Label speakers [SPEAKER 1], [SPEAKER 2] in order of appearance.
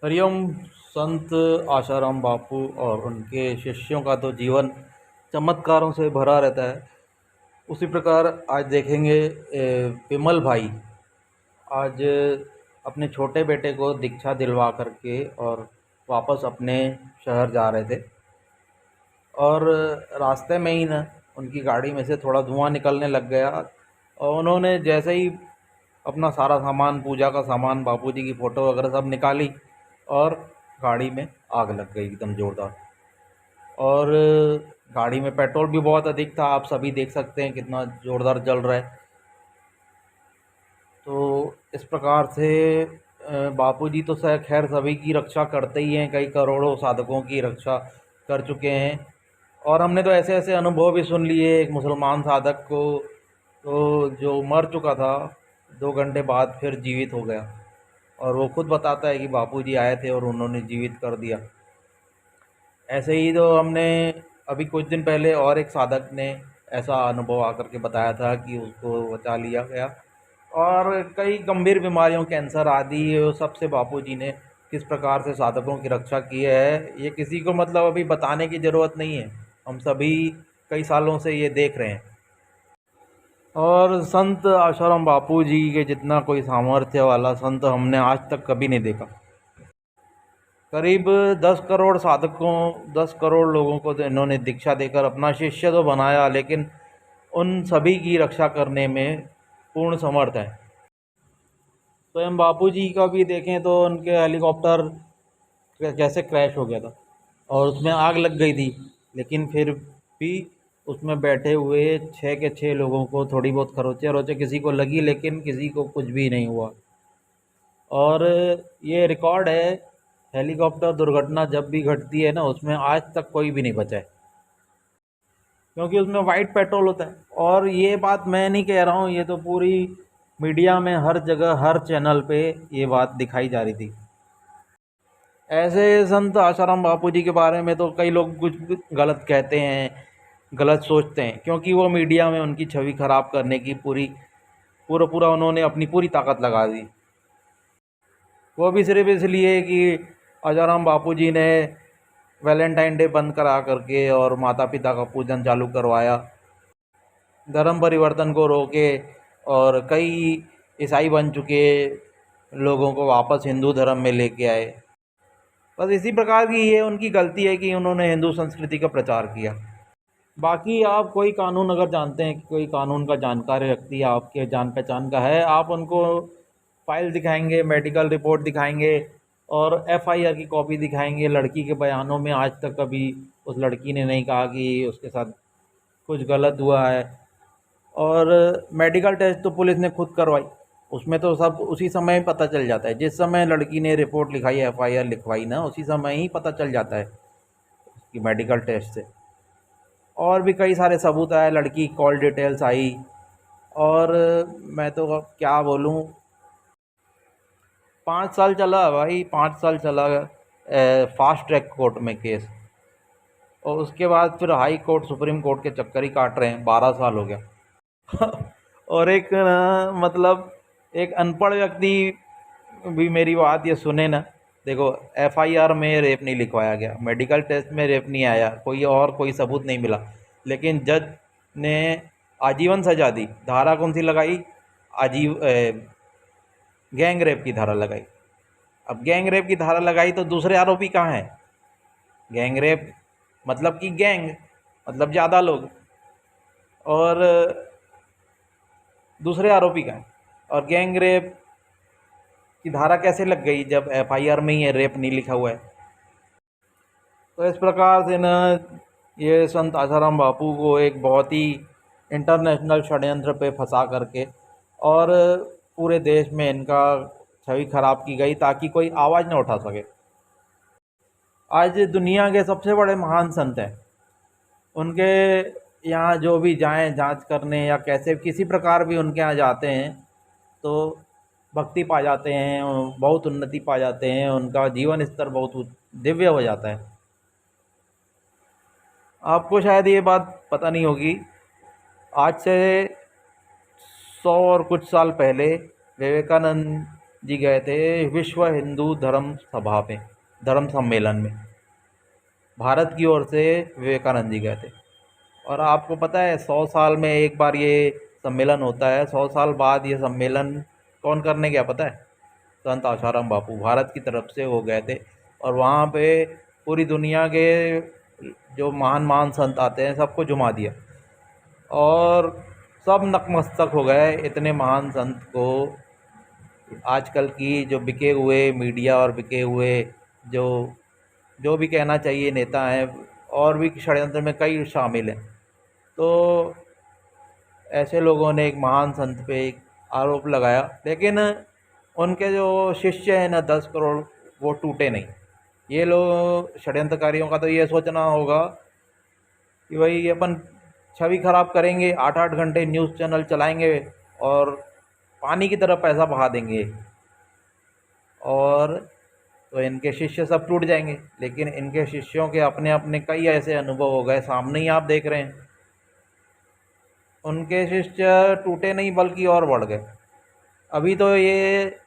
[SPEAKER 1] हरिओम। संत आशाराम बापू और उनके शिष्यों का तो जीवन चमत्कारों से भरा रहता है। उसी प्रकार आज देखेंगे विमल भाई आज अपने छोटे बेटे को दीक्षा दिलवा करके और वापस अपने शहर जा रहे थे और रास्ते में ही ना उनकी गाड़ी में से थोड़ा धुआं निकलने लग गया और उन्होंने जैसे ही अपना सारा सामान, पूजा का सामान, बापूजी की फ़ोटो वगैरह सब निकाली और गाड़ी में आग लग गई एकदम ज़ोरदार। और गाड़ी में पेट्रोल भी बहुत अधिक था, आप सभी देख सकते हैं कितना ज़ोरदार जल रहा है। तो इस प्रकार से बापूजी तो खैर सभी की रक्षा करते ही हैं, कई करोड़ों साधकों की रक्षा कर चुके हैं। और हमने तो ऐसे ऐसे अनुभव भी सुन लिए। एक मुसलमान साधक को तो जो मर चुका था 2 घंटे बाद फिर जीवित हो गया, और वो खुद बताता है कि बापूजी आए थे और उन्होंने जीवित कर दिया। ऐसे ही तो हमने अभी कुछ दिन पहले और एक साधक ने ऐसा अनुभव आकर के बताया था कि उसको बचा लिया गया। और कई गंभीर बीमारियों, कैंसर आदि, वो सबसे बापूजी ने किस प्रकार से साधकों की रक्षा की है, ये किसी को मतलब अभी बताने की ज़रूरत नहीं है। हम सभी कई सालों से ये देख रहे हैं। और संत आशाराम बापू जी के जितना कोई सामर्थ्य वाला संत हमने आज तक कभी नहीं देखा। करीब 10 करोड़ साधकों, 10 करोड़ लोगों को तो इन्होंने दीक्षा देकर अपना शिष्य तो बनाया, लेकिन उन सभी की रक्षा करने में पूर्ण समर्थ है। स्वयं बापू जी का भी देखें तो उनके हेलीकॉप्टर कैसे क्रैश हो गया था और उसमें आग लग गई थी, लेकिन फिर भी उसमें बैठे हुए 6 के 6 लोगों को थोड़ी बहुत खरोचे अरोचे किसी को लगी, लेकिन किसी को कुछ भी नहीं हुआ। और ये रिकॉर्ड है, हेलीकॉप्टर दुर्घटना जब भी घटती है ना, उसमें आज तक कोई भी नहीं बचा है, क्योंकि उसमें वाइट पेट्रोल होता है। और ये बात मैं नहीं कह रहा हूँ, ये तो पूरी मीडिया में हर जगह हर चैनल पे ये बात दिखाई जा रही थी। ऐसे संत आशाराम बापू जी के बारे में तो कई लोग कुछ भी गलत कहते हैं, गलत सोचते हैं, क्योंकि वो मीडिया में उनकी छवि खराब करने की पूरा पूरा उन्होंने अपनी पूरी ताकत लगा दी। वो भी सिर्फ इसलिए कि आशाराम बापू जी ने वैलेंटाइन डे बंद करा करके और माता पिता का पूजन चालू करवाया, धर्म परिवर्तन को रोके और कई ईसाई बन चुके लोगों को वापस हिंदू धर्म में लेके आए। बस इसी प्रकार की ये उनकी गलती है कि उन्होंने हिंदू संस्कृति का प्रचार किया। बाकी आप कोई कानून अगर जानते हैं कि कोई कानून का जानकार व्यक्ति आपके जान पहचान का है, आप उनको फाइल दिखाएंगे, मेडिकल रिपोर्ट दिखाएंगे और एफआईआर की कॉपी दिखाएंगे। लड़की के बयानों में आज तक कभी उस लड़की ने नहीं कहा कि उसके साथ कुछ गलत हुआ है। और मेडिकल टेस्ट तो पुलिस ने खुद करवाई, उसमें तो सब उसी समय पता चल जाता है। जिस समय लड़की ने रिपोर्ट लिखाई, एफआईआर लिखवाई ना, उसी समय ही पता चल जाता है कि मेडिकल टेस्ट से। और भी कई सारे सबूत आए, लड़की कॉल डिटेल्स आई। और मैं तो अब क्या बोलूँ, 5 साल चला भाई, 5 साल चला फास्ट ट्रैक कोर्ट में केस, और उसके बाद फिर हाई कोर्ट, सुप्रीम कोर्ट के चक्कर ही काट रहे हैं। 12 साल हो गया। और एक मतलब एक अनपढ़ व्यक्ति भी मेरी बात ये सुने ना, देखो एफआईआर में रेप नहीं लिखवाया गया, मेडिकल टेस्ट में रेप नहीं आया, कोई सबूत नहीं मिला, लेकिन जज ने आजीवन सजा दी। धारा कौन सी लगाई? गैंग रेप की धारा लगाई। अब गैंग रेप की धारा लगाई तो दूसरे आरोपी कहाँ हैं? गैंग रेप मतलब कि गैंग मतलब ज़्यादा लोग, और दूसरे आरोपी कहाँ हैं? और गैंग रेप की धारा कैसे लग गई जब एफआईआर में ही ये रेप नहीं लिखा हुआ है? तो इस प्रकार से ना, ये संत आशाराम बापू को एक बहुत ही इंटरनेशनल षड्यंत्र पे फंसा करके और पूरे देश में इनका छवि खराब की गई, ताकि कोई आवाज़ न उठा सके। आज दुनिया के सबसे बड़े महान संत हैं, उनके यहाँ जो भी जाएं जांच करने या कैसे किसी प्रकार भी उनके यहाँ जाते हैं तो भक्ति पा जाते हैं, बहुत उन्नति पा जाते हैं, उनका जीवन स्तर बहुत दिव्य हो जाता है। आपको शायद ये बात पता नहीं होगी, आज से 100 और कुछ साल पहले विवेकानंद जी गए थे विश्व हिंदू धर्म सभा में, धर्म सम्मेलन में। भारत की ओर से विवेकानंद जी गए थे। और आपको पता है 100 साल में एक बार ये सम्मेलन होता है। 100 साल बाद ये सम्मेलन कौन करने गया पता है? संत आशाराम बापू भारत की तरफ से हो गए थे। और वहाँ पे पूरी दुनिया के जो महान महान संत आते हैं सबको जुमा दिया, और सब नतमस्तक हो गए इतने महान संत को। आजकल की जो बिके हुए मीडिया और बिके हुए जो जो भी कहना चाहिए नेता हैं, और भी षड्यंत्र में कई शामिल हैं। तो ऐसे लोगों ने एक महान संत पे एक आरोप लगाया, लेकिन उनके जो शिष्य हैं ना 10 करोड़, वो टूटे नहीं। ये लोग षड्यंत्रकारियों का तो ये सोचना होगा कि भाई अपन छवि खराब करेंगे, 8-8 घंटे न्यूज़ चैनल चलाएंगे और पानी की तरह पैसा बहा देंगे, और तो इनके शिष्य सब टूट जाएंगे। लेकिन इनके शिष्यों के अपने अपने कई ऐसे अनुभव हो गए, सामने ही आप देख रहे हैं। उनके शिष्य टूटे नहीं बल्कि और बढ़ गए। अभी तो ये